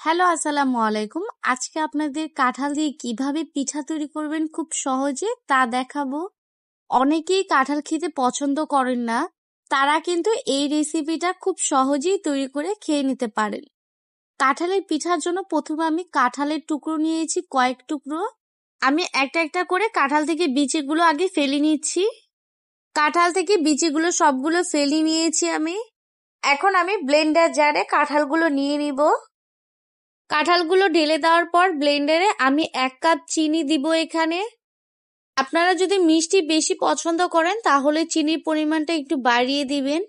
Hello, আসসালামু আলাইকুম। আজকে আপনাদের কাঁঠাল দিয়ে কিভাবে পিঠা তৈরি করবেন খুব সহজে তা দেখাবো। অনেকেই কাঁঠাল খেতে পছন্দ করেন না, তারা কিন্তু এই রেসিপিটা খুব সহজেই তৈরি করে খেয়ে নিতে পারেন। কাঁঠালের পিঠার জন্য প্রথমে আমি কাঁঠালের টুকরো নিয়েছি কয়েক টুকরো। আমি একটা একটা করে কাঁঠাল থেকে বিচিগুলো আগে ফেলে নিচ্ছি। কাঁঠাল থেকে বিচিগুলো সবগুলো ফেলে নিয়েছি আমি। এখন আমি ব্লেন্ডার জারে কাঁঠালগুলো নিয়ে নিব। কাঁঠালগুলো ঢেলে দেওয়ার পর ব্লেন্ডারে আমি 1 কাপ চিনি দিব এখানে। আপনারা যদি মিষ্টি বেশি পছন্দ করেন তাহলে চিনির পরিমাণটা একটু বাড়িয়ে দিবেন।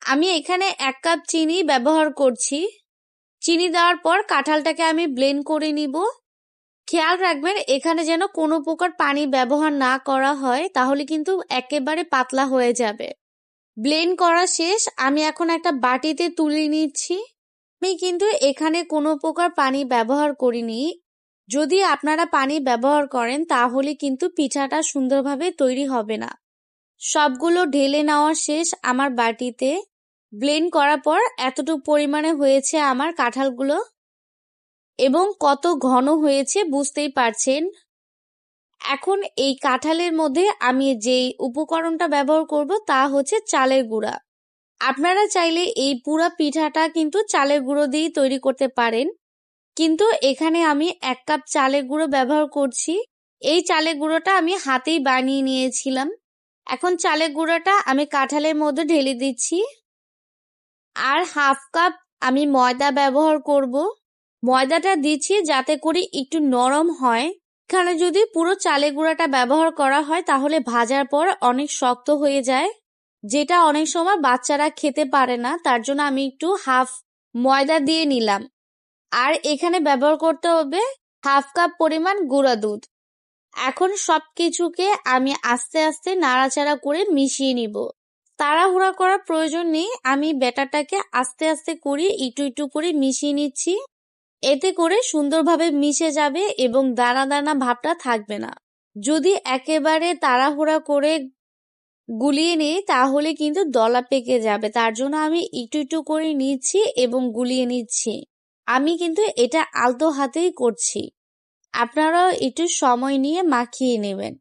আমি এখানে 1 কাপ চিনি ব্যবহার করছি। চিনি দেওয়ার পর কাঁঠালটাকে আমি ব্লেন্ড করে নিব। খেয়াল রাখবেন এখানে যেন কোনো প্রকার পানি ব্যবহার না করা হয়, তাহলে কিন্তু একেবারে পাতলা হয়ে যাবে। ব্লেন্ড করা শেষ, আমি এখন একটা বাটিতে তুলে নিচ্ছি। আমি কিন্তু এখানে কোনো প্রকার পানি ব্যবহার করিনি। যদি আপনারা পানি ব্যবহার করেন তাহলে কিন্তু পিঠাটা সুন্দরভাবে তৈরি হবে না। সবগুলো ঢেলে নেওয়া শেষ আমার বাটিতে। ব্লেন্ড করার পর এতটুকু পরিমাণে হয়েছে আমার কাঁঠালগুলো, এবং কত ঘন হয়েছে বুঝতেই পারছেন। এখন এই কাঁঠালের মধ্যে আমি যেই উপকরণটা ব্যবহার করব তা হচ্ছে চালের গুঁড়া। আপনারা চাইলে এই পুরা পিঠাটা কিন্তু চালের গুঁড়ো দিয়েই তৈরি করতে পারেন, কিন্তু এখানে আমি 1 কাপ চালের গুঁড়ো ব্যবহার করছি। এই চালের গুঁড়োটা আমি হাতেই বানিয়ে নিয়েছিলাম। এখন চালের গুঁড়োটা আমি কাঁঠালের মধ্যে ঢেলে দিচ্ছি। আর 1/2 কাপ আমি ময়দা ব্যবহার করব। ময়দাটা দিচ্ছি যাতে করে একটু নরম হয়। এখানে যদি পুরো চালের গুঁড়াটা ব্যবহার করা হয় তাহলে ভাজার পর অনেক শক্ত হয়ে যায়, যেটা অনেক সময় বাচ্চারা খেতে পারে না। তার জন্য আমি একটু হাফ ময়দা দিয়ে নিলাম। আর এখানে ব্যবহার করতে হবে 1/2 কাপ পরিমাণ গুঁড়া দুধ। এখন সবকিছুকে আমি আস্তে আস্তে নাড়াচাড়া করে মিশিয়ে নিব। তাড়াহুড়া করার প্রয়োজন নেই, আমি ব্যাটারটাকে আস্তে আস্তে করে একটু একটু করে মিশিয়ে নিচ্ছি। এতে করে সুন্দরভাবে মিশে যাবে এবং দানা দানা ভাবটা থাকবে না। যদি একেবারে তাড়াহুড়া করে গুলিয়ে নিই তাহলে কিন্তু দলা পেকে যাবে। তার জন্য আমি একটু একটু করে নিচ্ছি এবং গুলিয়ে নিচ্ছি। আমি কিন্তু এটা আলতো হাতেই করছি, আপনারাও একটু সময় নিয়ে মাখিয়ে নেবেন।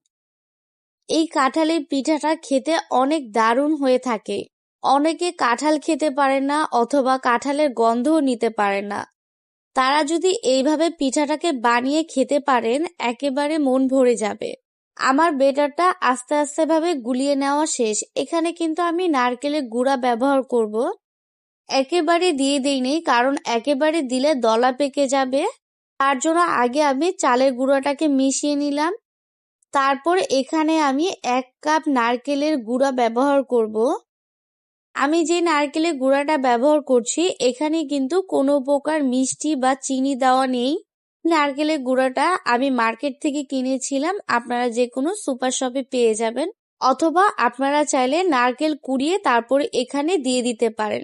এই কাঁঠালের পিঠাটা খেতে অনেক দারুণ হয়ে থাকে। অনেকে কাঁঠাল খেতে পারে না অথবা কাঁঠালের গন্ধও নিতে পারে না, তারা যদি এইভাবে পিঠাটাকে বানিয়ে খেতে পারেন একেবারে মন ভরে যাবে। আমার বেটারটা আস্তে আস্তে ভাবে গুলিয়ে নেওয়া শেষ। এখানে কিন্তু আমি নারকেলের গুঁড়া ব্যবহার করব। একেবারে দিয়ে দেইনি, কারণ একেবারে দিলে দলা পেকে যাবে। তার জন্য আগে আমি চালের গুঁড়াটাকে মিশিয়ে নিলাম। তারপর এখানে আমি 1 কাপ নারকেলের গুঁড়া ব্যবহার করব। আমি যে নারকেলের গুঁড়াটা ব্যবহার করছি এখানে কিন্তু কোনো প্রকার মিষ্টি বা চিনি দেওয়া নেই। নারকেলের গুঁড়াটা আমি মার্কেট থেকে কিনেছিলাম, আপনারা যে কোনো সুপার শপে পেয়ে যাবেন, অথবা আপনারা চাইলে নারকেল কুড়িয়ে তারপর এখানে দিয়ে দিতে পারেন।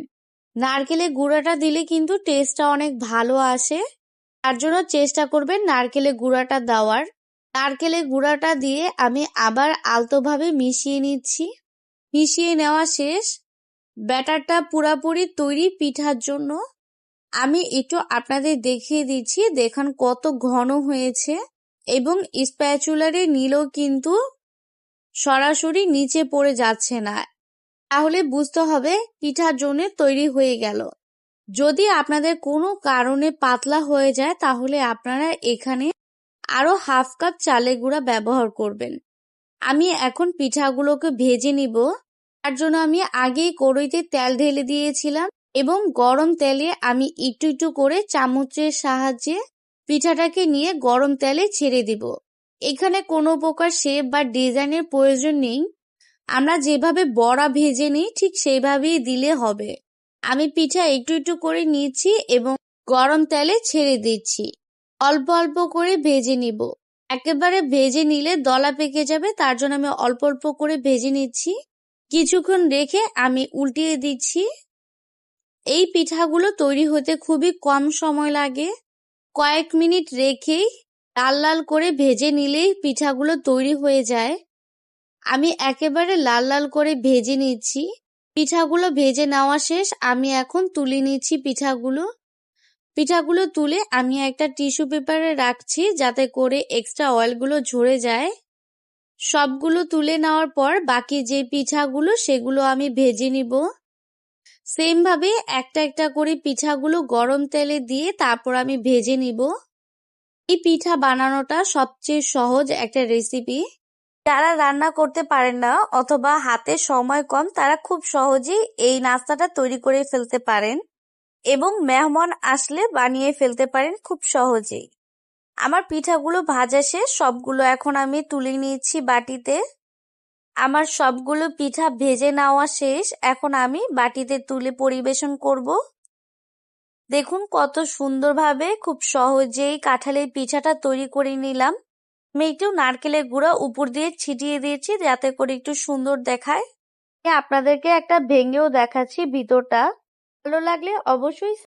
নারকেলের গুঁড়াটা দিলে কিন্তু টেস্টটা অনেক ভালো আসে, তার জন্য চেষ্টা করবেন নারকেলের গুঁড়াটা দেওয়ার। নারকেলের গুঁড়াটা দিয়ে আমি আবার আলতোভাবে মিশিয়ে নিচ্ছি। মিশিয়ে নেওয়া শেষ, ব্যাটারটা পুরাপুরি তৈরি পিঠার জন্য। আমি একটু আপনাদের দেখিয়ে দিচ্ছি, দেখুন কত ঘন হয়েছে এবং স্প্যাচুলারে নিলেও কিন্তু সরাসরি নিচে পড়ে যাচ্ছে না, তাহলে বুঝতে হবে পিঠার জন্য তৈরি হয়ে গেল। যদি আপনাদের কোনো কারণে পাতলা হয়ে যায় তাহলে আপনারা এখানে আরো 1/2 কাপ চালের গুঁড়া ব্যবহার করবেন। আমি এখন পিঠাগুলোকে ভেজে নিব। তার জন্য আমি আগেই কড়াইতে তেল ঢেলে দিয়েছিলাম এবং গরম তেলে আমি একটু একটু করে চামচের সাহায্যে পিঠাটাকে নিয়ে গরম তেলে ছেড়ে দিব। এখানে কোনো প্রকার শেপ বা ডিজাইনের প্রয়োজন নেই, আমরা যেভাবে বড়া ভেজে নিই ঠিক সেইভাবেই দিলে হবে। আমি পিঠা একটু একটু করে নিচ্ছি এবং গরম তেলে ছেড়ে দিচ্ছি। অল্প অল্প করে ভেজে নিব, একেবারে ভেজে নিলে দলা পেকে যাবে। তার জন্য আমি অল্প অল্প করে ভেজে নিচ্ছি। কিছুক্ষণ রেখে আমি উল্টিয়ে দিচ্ছি। এই পিঠাগুলো তৈরি হতে খুবই কম সময় লাগে, কয়েক মিনিট রেখেই লাল লাল করে ভেজে নিলেই পিঠাগুলো তৈরি হয়ে যায়। আমি একেবারে লাল লাল করে ভেজে নিচ্ছি। পিঠাগুলো ভেজে নেওয়া শেষ, আমি এখন তুলে নিচ্ছি পিঠাগুলো। পিঠাগুলো তুলে আমি একটা টিস্যু পেপারে রাখছি যাতে করে এক্সট্রা অয়েলগুলো ঝরে যায়। সবগুলো তুলে নেওয়ার পর বাকি যে পিঠাগুলো সেগুলো আমি ভেজে নিব। সেম ভাবে একটা একটা করে পিঠাগুলো গরম তেলে দিয়ে তারপর আমি ভেজে নিব। এই পিঠা বানানোটা সবচেয়ে সহজ একটা রেসিপি। যারা রান্না করতে পারেন না অথবা হাতে সময় কম তারা খুব সহজেই এই নাস্তাটা তৈরি করে ফেলতে পারেন এবং মেহমান আসলে বানিয়ে ফেলতে পারেন খুব সহজেই। আমার পিঠাগুলো ভাজা শেষ, সবগুলো এখন আমি তুলে নিয়েছি বাটিতে। আমার সবগুলো পিঠা ভেজে নেওয়া শেষ, এখন আমি বাটিতে তুলে পরিবেশন করব। দেখুন কত সুন্দরভাবে খুব সহজেই কাঁঠালের পিঠাটা তৈরি করে নিলাম। আমি একটু নারকেলের গুঁড়া উপর দিয়ে ছিটিয়ে দিয়েছি যাতে করে একটু সুন্দর দেখায়। আপনাদেরকে একটা ভেঙেও দেখাচ্ছি ভিতরটা। ভালো লাগলে অবশ্যই